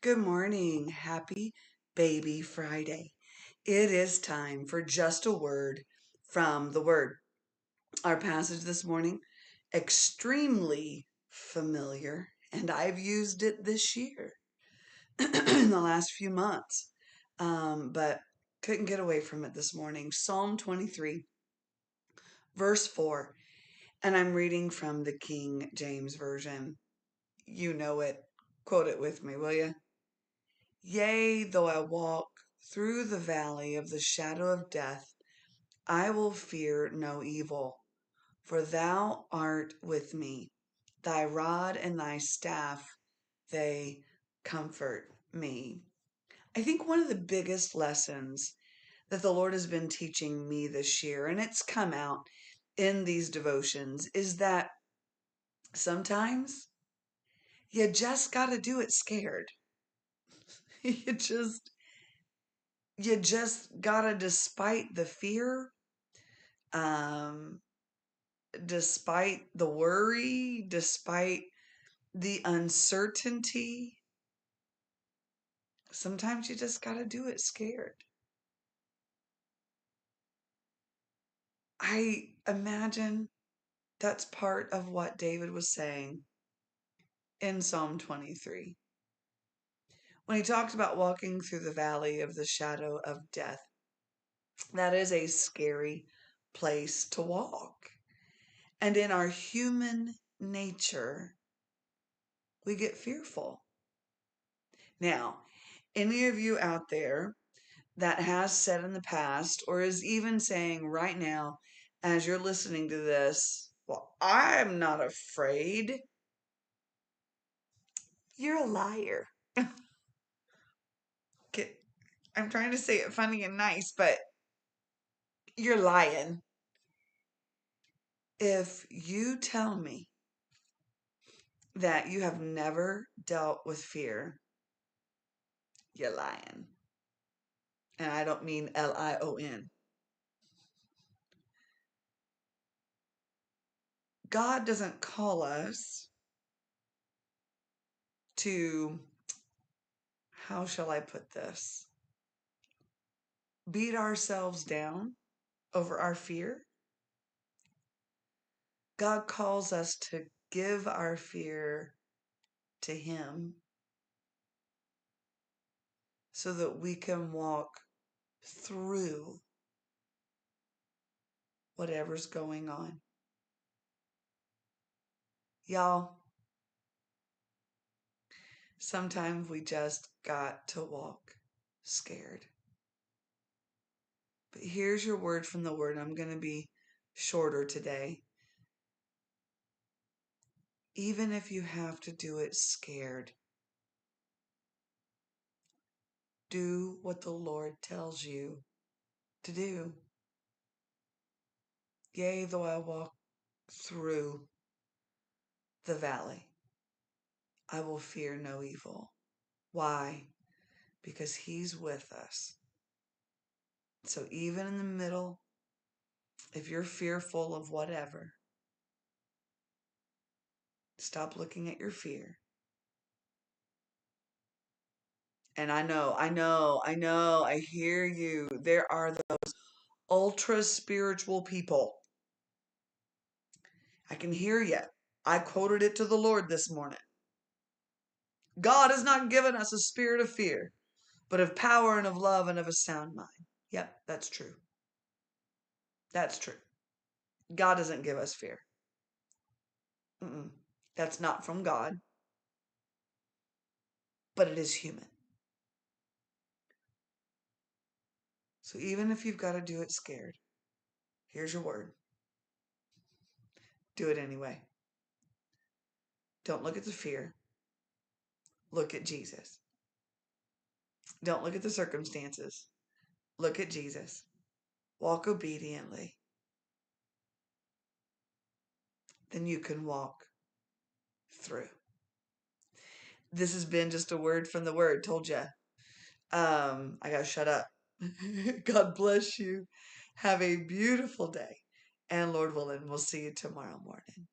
Good morning. Happy Baby Friday. It is time for just a word from the Word. Our passage this morning, extremely familiar, and I've used it this year in the last few months, but couldn't get away from it this morning. Psalm 23, verse 4, and I'm reading from the King James Version. You know it. Quote it with me, will you? Yea, though I walk through the valley of the shadow of death, I will fear no evil, for thou art with me. Thy rod and thy staff, they comfort me. I think one of the biggest lessons that the Lord has been teaching me this year, and it's come out in these devotions, is that sometimes you just got to do it scared. you just you just gotta, despite the fear, um, despite the worry, despite the uncertainty, sometimes you just gotta do it scared. I imagine that's part of what David was saying in Psalm 23 when he talked about walking through the valley of the shadow of death. That is a scary place to walk. And in our human nature, we get fearful. Now, any of you out there that has said in the past, or is even saying right now, as you're listening to this, well, I'm not afraid, you're a liar. Okay, I'm trying to say it funny and nice, but you're lying. If you tell me that you have never dealt with fear, you're lying. And I don't mean Lion. God doesn't call us to, how shall I put this, beat ourselves down over our fear. God calls us to give our fear to Him so that we can walk through whatever's going on. Y'all, sometimes we just got to walk scared. But here's your word from the Word. I'm going to be shorter today. Even if you have to do it scared, do what the Lord tells you to do. Yea, though I walk through the valley, I will fear no evil. Why? Because He's with us. So even in the middle, if you're fearful of whatever, stop looking at your fear. And I hear you. There are those ultra spiritual people. I can hear you. I quoted it to the Lord this morning. God has not given us a spirit of fear, but of power and of love and of a sound mind. Yep, that's true. That's true. God doesn't give us fear. That's not from God, but it is human. So even if you've got to do it scared, here's your word. Do it anyway. Don't look at the fear. Look at Jesus. Don't look at the circumstances. Look at Jesus. Walk obediently. Then you can walk through. This has been just a word from the Word. Told you. I gotta shut up. God bless you. Have a beautiful day. And Lord willing, we'll see you tomorrow morning.